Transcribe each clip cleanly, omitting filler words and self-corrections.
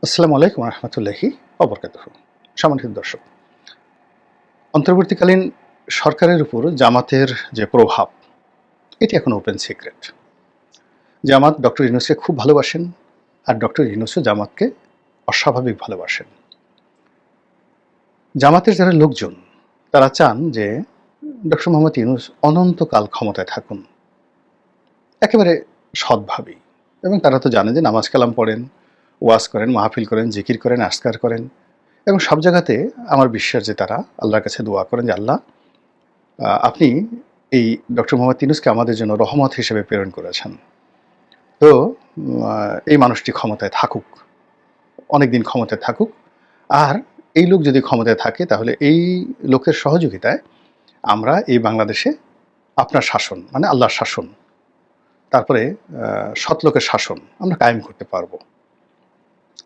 আসসালামু আলাইকুম রহমতুল্লাহি ওবরকাতুহ। সম্মানিত দর্শক, অন্তর্বর্তীকালীন সরকারের উপর জামাতের যে প্রভাব, এটি এখন ওপেন সিক্রেট। জামাত ডক্টর ইউনূসকে খুব ভালোবাসেন, আর ডক্টর ইউনূসও জামাতকে অস্বাভাবিক ভালোবাসেন। জামাতের যারা লোকজন, তারা চান যে ডক্টর মোহাম্মদ ইউনূস অনন্তকাল ক্ষমতায় থাকুন, একেবারে সৎভাবেই। এবং তারা তো জানে যে নামাজ কালাম পড়েন, ওয়াজ করেন, মাহফিল করেন, জিকির করেন, আজকার করেন, এবং সব জায়গাতে আমার বিশ্বাস যে তারা আল্লাহর কাছে দোয়া করেন যে আল্লাহ, আপনি এই ডক্টর মোহাম্মদ ইউনূসকে আমাদের জন্য রহমত হিসেবে প্রেরণ করেছেন। তো এই মানুষটি ক্ষমতায় থাকুক, অনেকদিন ক্ষমতায় থাকুক। আর এই লোক যদি ক্ষমতায় থাকে, তাহলে এই লোকের সহযোগিতায় আমরা এই বাংলাদেশে আপনার শাসন, মানে আল্লাহর শাসন, তারপরে সৎ লোকের শাসন আমরা কায়েম করতে পারবো,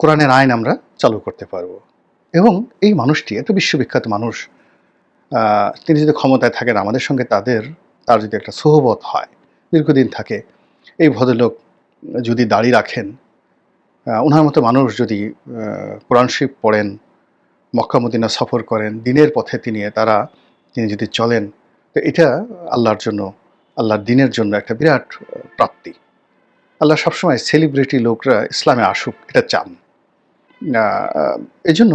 কোরআনের আইন আমরা চালু করতে পারবো। এবং এই মানুষটি এত বিশ্ববিখ্যাত মানুষ, তিনি যদি ক্ষমতায় থাকেন, আমাদের সঙ্গে তার যদি একটা সোহবত হয়, দীর্ঘদিন থাকে, এই ভদ্রলোক যদি দাড়ি রাখেন, ওনার মতো মানুষ যদি কোরআন শরীফ পড়েন, মক্কা মদিনা সফর করেন, দিনের পথে তিনি যদি চলেন, তো এটা আল্লাহর জন্য, আল্লাহর দিনের জন্য একটা বিরাট প্রাপ্তি। আল্লাহ সবসময় সেলিব্রিটি লোকরা ইসলামে আসুক, এটা চান। এই জন্য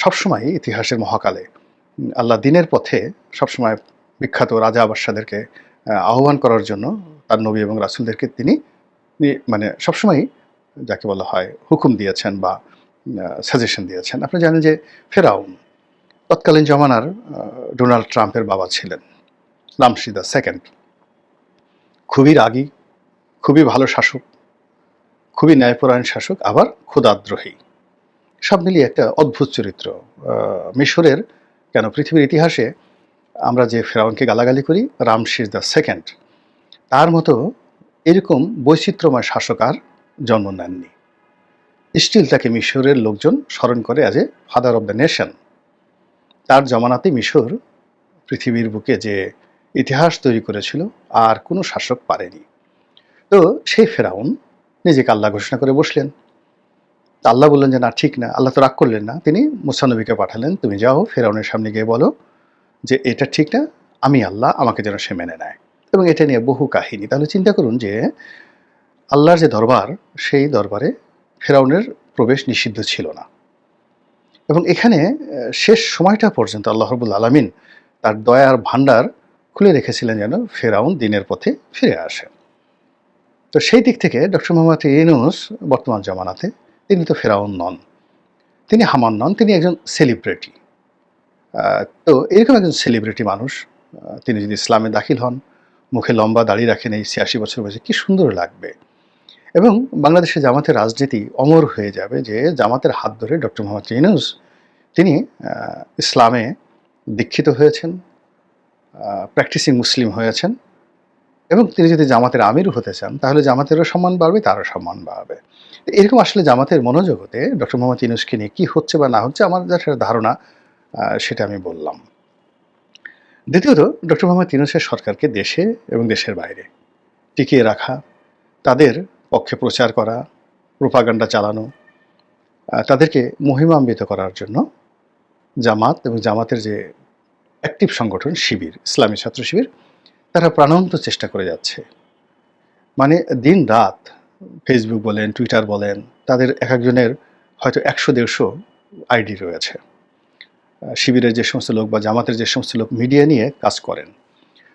সবসময় ইতিহাসের মহাকালে আল্লাহ দিনের পথে সবসময় বিখ্যাত রাজা বাদশাদেরকে আহ্বান করার জন্য তার নবী এবং রাসূলদেরকে তিনি মানে সবসময়ই যাকে বলা হয় হুকুম দিয়েছেন বা সাজেশন দিয়েছেন। আপনি জানেন যে ফেরাউন তৎকালীন জমানার ডোনাল্ড ট্রাম্পের বাবা ছিলেন, রামসি দ্য সেকেন্ড। খুবই রাগী, খুবই ভালো শাসক, খুবই ন্যায়পরায়ণ শাসক, আবার ক্ষুধাদ্রোহী। সব মিলিয়ে একটা অদ্ভুত চরিত্র। মিশরের কেন, পৃথিবীর ইতিহাসে আমরা যে ফেরাউনকে গালাগালি করি, রামসিস দ্য সেকেন্ড তার মতো এরকম বৈচিত্র্যময় শাসক আর জন্ম নেননি। স্টিল তাকে মিশরের লোকজন স্মরণ করে as a father of the nation. তার জমানাতে মিশর পৃথিবীর বুকে যে ইতিহাস তৈরি করেছিল, আর কোনো শাসক পারেনি। তো সেই ফেরাউন নিজেকে আল্লাহ ঘোষণা করে বসলেন। আল্লাহ বললেন যে না, ঠিক না। আল্লাহ তো রাগ করলেন না, তিনি মূসা নবীকে পাঠালেন, তুমি যাও ফেরাউনের সামনে গিয়ে বলো যে এটা ঠিক না, আমি আল্লাহ, আমাকে যেন সে মেনে নেয়। এবং এটা নিয়ে বহু কাহিনী। তাহলে চিন্তা করুন যে আল্লাহর যে দরবার, সেই দরবারে ফেরাউনের প্রবেশ নিষিদ্ধ ছিল না। এবং এখানে শেষ সময়টা পর্যন্ত আল্লাহ রাব্বুল আলামিন তার দয়ার ভাণ্ডার খুলে রেখেছিলেন যেন ফেরাউন দিনের পথে ফিরে আসে। তো সেই দিক থেকে ডক্টর মোহাম্মদ ইউনূস বর্তমান জামানাতে তিনি তো ফেরাউন নন, তিনি হামান নন, তিনি একজন সেলিব্রিটি। তো এরকম একজন সেলিব্রিটি মানুষ, তিনি যদি ইসলামে দাখিল হন, মুখে লম্বা দাড়ি রাখেন, এই ৮৬ বছর বয়সে, কি সুন্দর লাগবে। এবং বাংলাদেশে জামাতের রাজনীতি অমর হয়ে যাবে যে জামাতের হাত ধরে ডক্টর মোহাম্মদ ইউনূস তিনি ইসলামে দীক্ষিত হয়েছেন, প্র্যাকটিসিং মুসলিম হয়েছেন। এবং তিনি যদি জামাতের আমির হতে চান, তাহলে জামাতেরও সম্মান বাড়বে, তারও সম্মান বাড়বে। এরকম আসলে জামাতের মনোজগতে ডক্টর মোহাম্মদ ইউনূসকে নিয়ে কী হচ্ছে বা না হচ্ছে, আমার যেটা ধারণা সেটা আমি বললাম। দ্বিতীয়ত, ডক্টর মোহাম্মদ ইউনূসের সরকারকে দেশে এবং দেশের বাইরে টিকিয়ে রাখা, তাদের পক্ষে প্রচার করা, প্রোপাগান্ডা চালানো, তাদেরকে মহিমান্বিত করার জন্য জামাত এবং জামাতের যে অ্যাক্টিভ সংগঠন শিবির, ইসলামী ছাত্র শিবির, তারা প্রাণান্ত চেষ্টা করে যাচ্ছে। মানে দিন রাত ফেসবুক বলেন, টুইটার বলেন, তাদের এক একজনের হয়তো ১০০-১৫০ আইডি রয়েছে। শিবিরের যে সমস্ত লোক বা জামাতের যে সমস্ত লোক মিডিয়া নিয়ে কাজ করেন,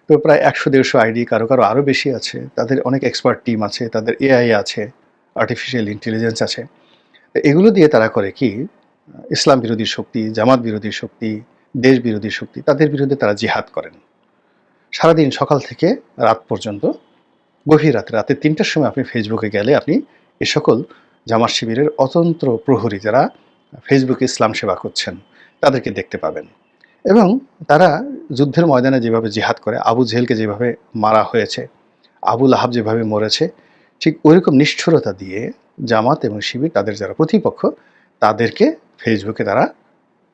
তো প্রায় ১০০-১৫০ আইডি, কারো কারো আরও বেশি আছে। তাদের অনেক এক্সপার্ট টিম আছে, তাদের এআই আছে, আর্টিফিশিয়াল ইন্টেলিজেন্স আছে। এগুলো দিয়ে তারা করে কি, ইসলাম বিরোধী শক্তি, জামাত বিরোধী শক্তি, দেশ বিরোধী শক্তি, তাদের বিরুদ্ধে তারা জিহাদ করেন। সারাদিন সকাল থেকে রাত পর্যন্ত, গভীর রাতে ৩টার সময় আপনি ফেসবুকে গেলে আপনি এ সকল জামাত শিবিরের অতন্ত্র প্রহরী যারা ফেসবুকে ইসলাম সেবা করছেন, তাদেরকে দেখতে পাবেন। এবং তারা যুদ্ধের ময়দানে যেভাবে জিহাদ করে, আবু জেহেলকে যেভাবে মারা হয়েছে, আবু লাহাব যেভাবে মরেছে, ঠিক ওইরকম নিষ্ঠুরতা দিয়ে জামাত এবং শিবির, তাদের যারা প্রতিপক্ষ, তাদেরকে ফেসবুকে তারা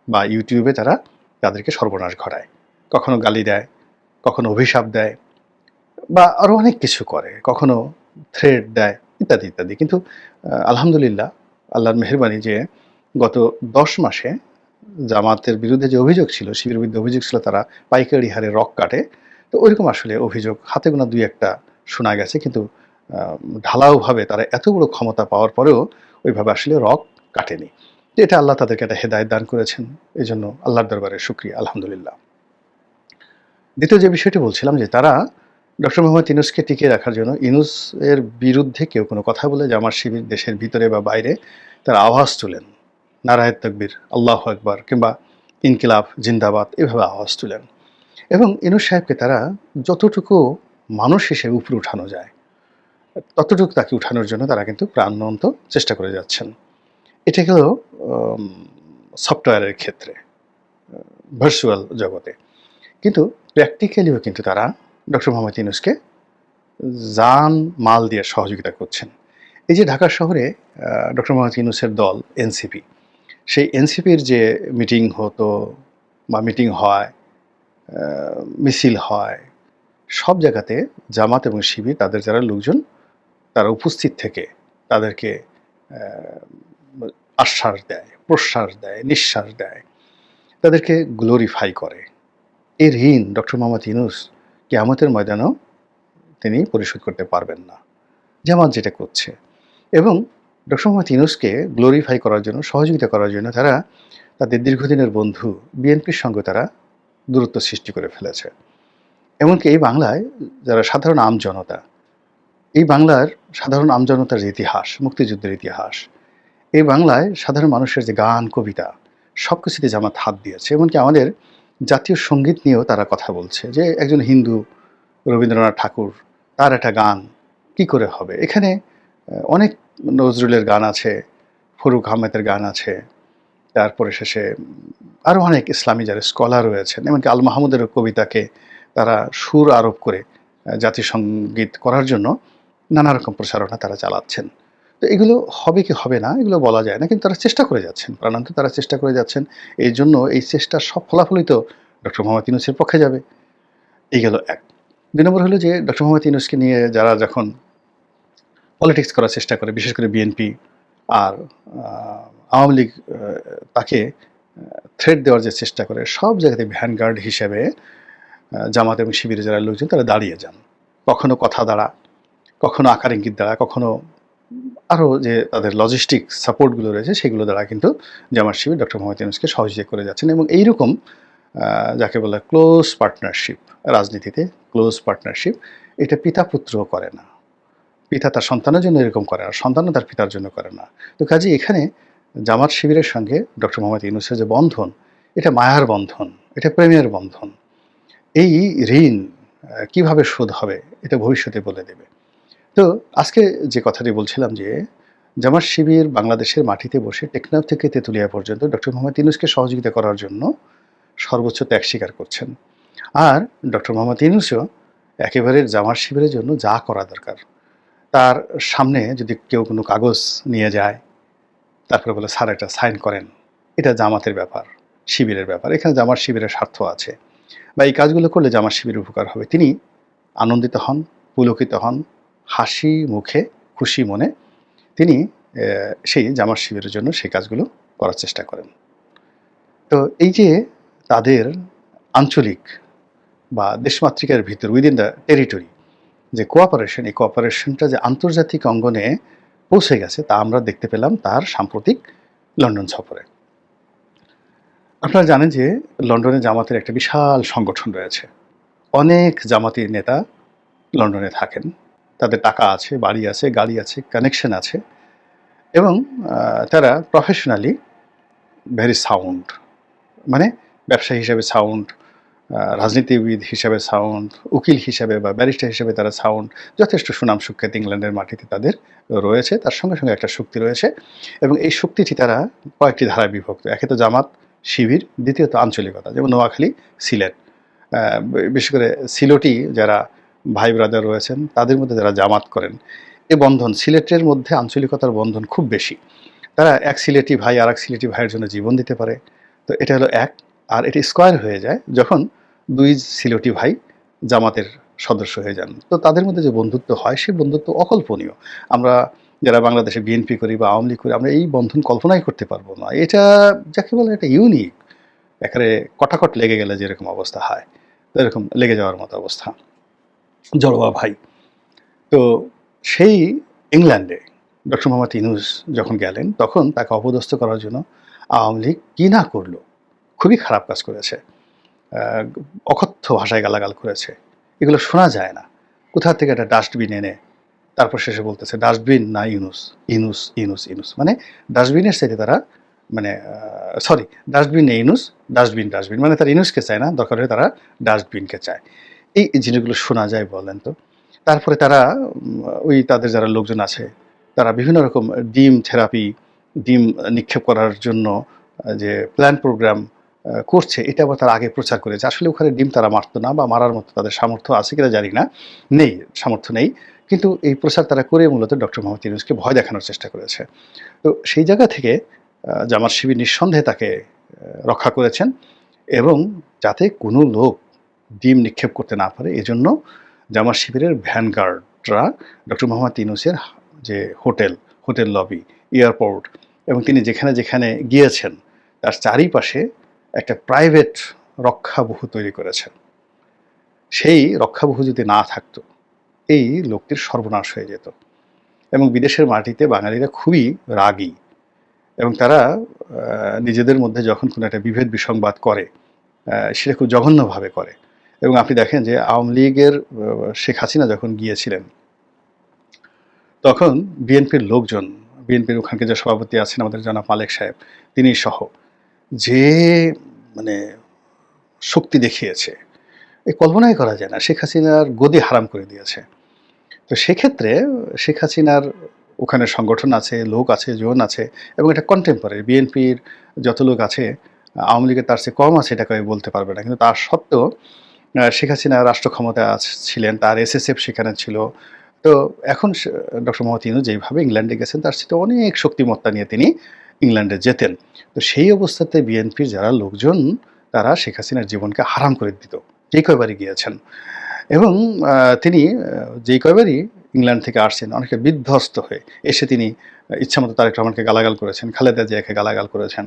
বা ইউটিউবে তারা তাদেরকে সর্বনাশ ঘটায়। কখনো গালি দেয়, কখনো অভিশাপ দেয়, বা আরও অনেক কিছু করে, কখনো থ্রেট দেয়, ইত্যাদি ইত্যাদি। কিন্তু আলহামদুলিল্লাহ আল্লাহর মেহেরবানি যে গত ১০ মাসে জামাতের বিরুদ্ধে যে অভিযোগ ছিল, শিবিরের বিরুদ্ধে অভিযোগ ছিল তারা পাইকারি হারে রক কাটে। তো ওইরকম আসলে অভিযোগ হাতে গোনা ২-১ টা শোনা গেছে। কিন্তু আ ঢালাওভাবে তারা এত বড় ক্ষমতা পাওয়ার পরেও ওইভাবে আসলে রক কাটেনি। তো এটা আল্লাহ তাদেরকে একটা হেদায়েত দান করেছেন। এজন্য আল্লাহর দরবারে শুকরিয়া, আলহামদুলিল্লাহ। দ্বিতীয় যে বিষয়টি বলছিলাম যে তারা ডক্টর মোহাম্মদ ইউনূসকে টিকিয়ে রাখার জন্য ইউনূসের বিরুদ্ধে কেউ কোনো কথা বলে জামাত শিবির দেশের ভিতরে বা বাইরে তারা আওয়াজ তোলেন। নারায়ে তাকবীর, আল্লাহু আকবার কিংবা ইনকিলাব জিন্দাবাদ এভাবে আওয়াজ তুলেন। এবং ইউনূস সাহেবকে তারা যতটুকু মানুষ হিসেবে উপরে উঠানো যায়, ততটুকু তাকে উঠানোর জন্য তারা কিন্তু প্রাণবন্ত চেষ্টা করে যাচ্ছেন। এটা গেল আম সফটওয়্যারের ক্ষেত্রে, ভার্চুয়াল জগতে। কিন্তু প্র্যাকটিক্যালিও কিন্তু তারা ডক্টর মোহাম্মদ ইউনূসকে জান মাল দিয়ে সহযোগিতা করছেন। এই যে ঢাকা শহরে ডক্টর মোহাম্মদ ইউনূসের দল এনসিপি, সেই এনসিপির যে মিটিং হতো বা মিটিং হয়, মিছিল হয়, সব জায়গাতে জামাত এবং শিবির তাদের যারা লোকজন তারা উপস্থিত থেকে তাদেরকে আশ্বাস দেয়, প্রশ্বাস দেয়, নিঃশ্বাস দেয়, তাদেরকে গ্লোরিফাই করে। এই ঋণ ডক্টর মোহাম্মদ ইউনূস কিয়ামতের ময়দানেও তিনি পরিশোধ করতে পারবেন না, জামাত যেটা করছে। এবং ডক্টর মোহাম্মদ ইউনূসকে গ্লোরিফাই করার জন্য, সহযোগিতা করার জন্য তারা তাদের দীর্ঘদিনের বন্ধু বিএনপির সঙ্গে তারা দূরত্ব সৃষ্টি করে ফেলেছে। এমনকি এই বাংলায় যারা সাধারণ আমজনতা, এই বাংলার সাধারণ আমজনতার যে ইতিহাস, মুক্তিযুদ্ধের ইতিহাস, এই বাংলায় সাধারণ মানুষের যে গান, কবিতা সব কিছুতে জামাত হাত দিয়েছে। এমনকি আমাদের জাতীয় সঙ্গীত নিয়েও তারা কথা বলছে যে একজন হিন্দু রবীন্দ্রনাথ ঠাকুর, তার একটা গান কি করে হবে? এখানে অনেক নজরুলের গান আছে, ফরুক আহমেদের গান আছে, তারপরে শেষে আরও অনেক ইসলামী যারা স্কলার রয়েছেন, এমনকি আল মাহমুদেরও কবিতাকে তারা সুর আরোপ করে জাতীয় সঙ্গীত করার জন্য নানা রকম প্রচারণা তারা চালাচ্ছেন। তো এগুলো হবে কি হবে না এগুলো বলা যায় না, কিন্তু তারা চেষ্টা করে যাচ্ছেন, প্রাণান্তে তারা চেষ্টা করে যাচ্ছেন। এই জন্য এই চেষ্টার সব ফলাফলই তো ডক্টর মোহাম্মদ ইউনূসের পক্ষে যাবে। এই গেল এক। ২ নম্বর হলো যে ডক্টর মোহাম্মদ ইউনূসকে নিয়ে যারা যখন পলিটিক্স করার চেষ্টা করে, বিশেষ করে বিএনপি আর আওয়ামী লীগ তাকে থ্রেট দেওয়ার যে চেষ্টা করে, সব জায়গাতে ভ্যানগার্ড হিসেবে জামাত এবং শিবিরের যারা লোকজন তারা দাঁড়িয়ে যান। কখনো কথা দ্বারা, কখনো আকার ইঙ্গিত দ্বারা, কখনো আরও যে তাদের লজিস্টিক সাপোর্টগুলো রয়েছে সেগুলো দ্বারা কিন্তু জামাত শিবির ডক্টর মোহাম্মদ ইউনূসকে সহযোগিতা করে যাচ্ছেন। এবং এইরকম যাকে বলে ক্লোজ পার্টনারশিপ, রাজনীতিতে ক্লোজ পার্টনারশিপ, এটা পিতা পুত্রও করে না। পিতা তার সন্তানের জন্য এরকম করে, আর সন্তানও তার পিতার জন্য করে না। তো কাজেই এখানে জামাত শিবিরের সঙ্গে ডক্টর মোহাম্মদ ইউনূসের যে বন্ধন, এটা মায়ার বন্ধন, এটা প্রেমের বন্ধন। এই ঋণ কিভাবে শোধ হবে এটা ভবিষ্যতে বলে দেবে। তো আজকে যে কথাটি বলছিলাম যে জামাত শিবির বাংলাদেশের মাটিতে বসে টেকনাফ থেকে তেঁতুলিয়া পর্যন্ত ডক্টর মোহাম্মদ ইউনূসকে সহযোগিতা করার জন্য সর্বোচ্চ ত্যাগ স্বীকার করছেন। আর ডক্টর মোহাম্মদ ইউনূসও একেবারে জামাত শিবিরের জন্য যা করা দরকার, তার সামনে যদি কেউ কোনো কাগজ নিয়ে যায়, তারপরে বলে স্যার এটা সাইন করেন, এটা জামাতের ব্যাপার, শিবিরের ব্যাপার, এখানে জামাত শিবিরের স্বার্থ আছে, বা এই কাজগুলো করলে জামাত শিবিরের উপকার হবে, তিনি আনন্দিত হন, পুলকিত হন, হাসি মুখে খুশি মনে তিনি সেই জামাত শিবিরের জন্য সেই কাজগুলো করার চেষ্টা করেন। তো এই যে তাদের আঞ্চলিক বা দেশমাতৃকার ভিতর উইদিন দ্য টেরিটরি যে কোঅপারেশন, এই কোঅপারেশনটা যে আন্তর্জাতিক অঙ্গনে পৌঁছে গেছে তা আমরা দেখতে পেলাম তার সাম্প্রতিক লন্ডন সফরে। আপনারা জানেন যে লন্ডনে জামাতের একটা বিশাল সংগঠন রয়েছে, অনেক জামাতি নেতা লন্ডনে থাকেন, তাদের টাকা আছে, বাড়ি আছে, গাড়ি আছে, কানেকশন আছে, এবং তারা প্রফেশনালি ভেরি সাউন্ড, মানে ব্যবসায়ী হিসেবে সাউন্ড, রাজনীতিবিদ হিসাবে সাউন্ড, উকিল হিসাবে বা ব্যারিস্টার হিসেবে তারা সাউন্ড, যথেষ্ট সুনাম সুখ্যাত ইংল্যান্ডের মাটিতে তাদের রয়েছে, তার সঙ্গে সঙ্গে একটা শক্তি রয়েছে। এবং এই শক্তিটি তারা কয়েকটি ধারায় বিভক্ত। একে তো জামাত শিবির, দ্বিতীয়ত আঞ্চলিকতা, যেমন নোয়াখালী, সিলেট, বিশেষ করে সিলেটি যারা ভাই ব্রাদার রয়েছেন তাদের মধ্যে যারা জামাত করেন, এ বন্ধন সিলেটের মধ্যে আঞ্চলিকতার বন্ধন খুব বেশি। তারা এক সিলেটি ভাই আর এক সিলেটি ভাইয়ের জন্য জীবন দিতে পারে। তো এটা হলো এক। আর এটি স্কোয়ার হয়ে যায় যখন দুই সিলেটি ভাই জামাতের সদস্য হয়ে যান। তো তাদের মধ্যে যে বন্ধুত্ব হয় সেই বন্ধুত্ব অকল্পনীয়। আমরা যারা বাংলাদেশে বিএনপি করি বা আওয়ামী লীগ করি, আমরা এই বন্ধন কল্পনাই করতে পারবো না। এটা যাকে বলে একটা ইউনিক, একেবারে কটাকট লেগে গেলে যেরকম অবস্থা হয়, এরকম লেগে যাওয়ার মতো অবস্থা। জড়োয়া ভাই। তো সেই ইংল্যান্ডে ডক্টর মোহাম্মদ ইউনূস যখন গেলেন, তখন তাকে অপদস্থ করার জন্য আওয়ামী লীগ কী না করলো, খুবই খারাপ কাজ করেছে। অকথ্য ভাষায় গালাগাল করেছে, এগুলো শোনা যায় না। কোথা থেকে একটা ডাস্টবিন এনে তারপর শেষে বলতেছে ডাস্টবিন না ইউনূস, ইউনূস ইউনূস ইউনূস, মানে ডাস্টবিনের চাইতে তারা মানে sorry, dustbin Yunus, dustbin dustbin, মানে তারা ইউনূসকে চায় না, দরকার হলে তারা ডাস্টবিনকে চায়। এই জিনিসগুলো শোনা যায় বলেন তো? তারপরে তারা ওই তাদের যারা লোকজন আছে, তারা বিভিন্ন রকম ডিম থেরাপি, ডিম নিক্ষেপ করার জন্য যে প্ল্যান প্রোগ্রাম করছে, এটা আবার তারা আগে প্রচার করেছে। আসলে ওখানে ডিম তারা মারতো না, বা মারার মতো তাদের সামর্থ্য আছে কিনা জানি না, নেই, সামর্থ্য নেই। কিন্তু এই প্রচার তারা করে মূলত ডক্টর মোহাম্মদ ইউনূসকে ভয় দেখানোর চেষ্টা করেছে। তো সেই জায়গা থেকে জামাত শিবির নিঃসন্দেহে তাকে রক্ষা করেছেন, এবং যাতে কোনো লোক ডিম নিক্ষেপ করতে না পারে, এজন্য জামাত শিবিরের ভ্যানগার্ডরা ডক্টর মোহাম্মদ ইউনূসের যে হোটেল লবি, এয়ারপোর্ট, এবং তিনি যেখানে যেখানে গিয়েছেন তার চারিপাশে একটা প্রাইভেট রক্ষাবহু তৈরি করেছেন। সেই রক্ষাবহু যদি না থাকতো, এই লোকটির সর্বনাশ হয়ে যেত। এবং বিদেশের মাটিতে বাঙালিরা খুবই রাগী, এবং তারা নিজেদের মধ্যে যখন কোনো একটা বিভেদ বিসংবাদ করে, সেটা খুব জঘন্যভাবে করে। এবং আপনি দেখেন যে আওয়ামী লীগের শেখ হাসিনা যখন গিয়েছিলেন, তখন বিএনপির লোকজন, বিএনপির ওখানকে যে সভাপতি আছেন আমাদের জনাব মালেক সাহেব, তিনি সহ যে মানে শক্তি দেখিয়েছে, এই কল্পনাই করা যায় না। শেখ হাসিনার গদি হারাম করে দিয়েছে। তো সেক্ষেত্রে শেখ হাসিনার ওখানে সংগঠন আছে, লোক আছে, জোন আছে, এবং এটা কন্টেম্পোরারি। বিএনপির যত লোক আছে, আওয়ামী লীগের তার চেয়ে কম আছে, এটা কেউ বলতে পারবে না। কিন্তু তার সত্ত্বেও শেখ হাসিনা রাষ্ট্র ক্ষমতায় ছিলেন, তার এসএসএফ সেখানে ছিল। তো এখন ডক্টর মোহাম্মদ ইউনূস যেভাবে ইংল্যান্ডে গেছেন, তার সাথে অনেক শক্তিমত্তা নিয়ে তিনি ইংল্যান্ডে যেতেন। তো সেই অবস্থাতে বিএনপির যারা লোকজন, তারা শেখ হাসিনার জীবনকে হারাম করে দিত, যে কয়বারই গিয়েছেন। এবং তিনি যেই কয়বারই ইংল্যান্ড থেকে আসছেন, অনেকে বিধ্বস্ত হয়ে এসে তিনি ইচ্ছামতো তারেক রহমানকে গালাগাল করেছেন, খালেদা জিয়াকে গালাগাল করেছেন।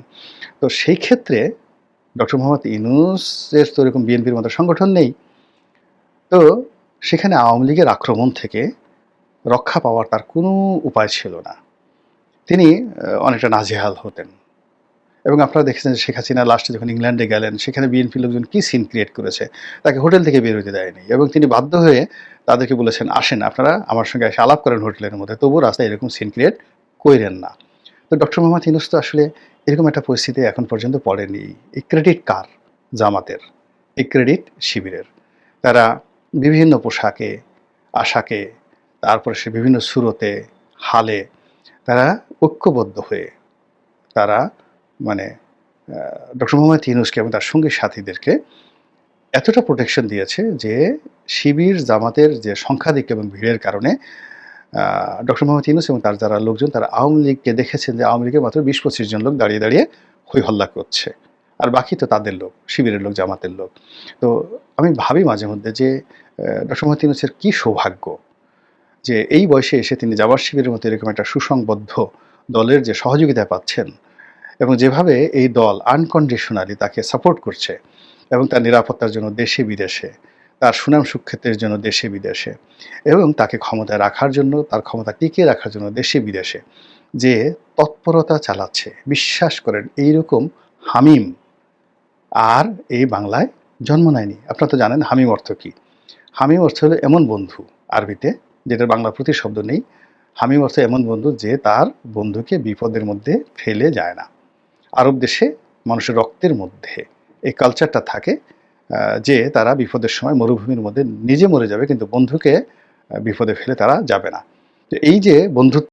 তো সেই ক্ষেত্রে ডক্টর মোহাম্মদ ইউনূসের তো এরকম বিএনপির মতো সংগঠন নেই। তো সেখানে আওয়ামী লীগের আক্রমণ থেকে রক্ষা পাওয়ার তার কোনো উপায় ছিল না। তিনি অনেকটা নাজেহাল হতেন। এবং আপনারা দেখেছেন যে শেখ হাসিনা লাস্টে যখন ইংল্যান্ডে গেলেন, সেখানে বিএনপির লোকজন কী সিন ক্রিয়েট করেছে। তাকে হোটেল থেকে বের হতে দেয়নি, এবং তিনি বাধ্য হয়ে তাদেরকে বলেছেন, আসেন আপনারা আমার সঙ্গে এসে আলাপ করেন হোটেলের মধ্যে, তবুও রাস্তায় এরকম সিন ক্রিয়েট কইরেন না। তো ডক্টর মোহাম্মদ ইউনূস তো আসলে এরকম একটা পরিস্থিতি এখন পর্যন্ত পড়েনি। এই ক্রেডিট কার? জামাতের। এই ক্রেডিট শিবিরের। তারা বিভিন্ন পোশাকে, আশাকে, তারপরে সে বিভিন্ন সুরতে, হালে তারা ঐক্যবদ্ধ হয়ে তারা মানে ডক্টর মোহাম্মদ ইউনূসকে এবং তার সঙ্গী সাথীদেরকে এতটা প্রোটেকশন দিয়েছে যে শিবির জামাতের যে সংখ্যাধিক্য এবং ভিড়ের কারণে ডক্টর মোহাম্মদ ইউনূস এবং তার যারা লোকজন, তারা আওয়ামী লীগকে দেখেছেন যে আওয়ামী লীগের মাত্র ২০-২৫ জন লোক দাঁড়িয়ে দাঁড়িয়ে হই হল্লা করছে, আর বাকি তো তাদের লোক, শিবিরের লোক, জামাতের লোক। তো আমি ভাবি মাঝে মধ্যে যে ডক্টর মোহাম্মদ ইউনূসের কী সৌভাগ্য যে এই বয়সে এসে তিনি জামাত শিবিরের মতো এরকম একটা সুসংবদ্ধ দলের যে সহযোগিতা পাচ্ছেন, এবং যেভাবে এই দল আনকন্ডিশনালি তাকে সাপোর্ট করছে, এবং তার নিরাপত্তার জন্য দেশে বিদেশে, তার সুনাম সুখ্যাতির জন্য দেশে বিদেশে, এবং তাকে ক্ষমতায় রাখার জন্য, তার ক্ষমতা টিকিয়ে রাখার জন্য দেশে বিদেশে যে তৎপরতা চালাচ্ছে, বিশ্বাস করেন এইরকম হামিম আর এই বাংলায় জন্ম নেয়নি। আপনারা তো জানেন হামিম অর্থ কী। হামিম অর্থ হলো এমন বন্ধু, আরবিতে, যেটার বাংলা প্রতিশব্দ নেই। হামিম অর্থ এমন বন্ধু যে তার বন্ধুকে বিপদের মধ্যে ফেলে যায় না। আরব দেশে মানুষের রক্তের মধ্যে এই কালচারটা থাকে যে তারা বিপদের সময় মরুভূমির মধ্যে নিজে মরে যাবে, কিন্তু বন্ধুকে বিপদে ফেলে তারা যাবে না। তো এই যে বন্ধুত্ব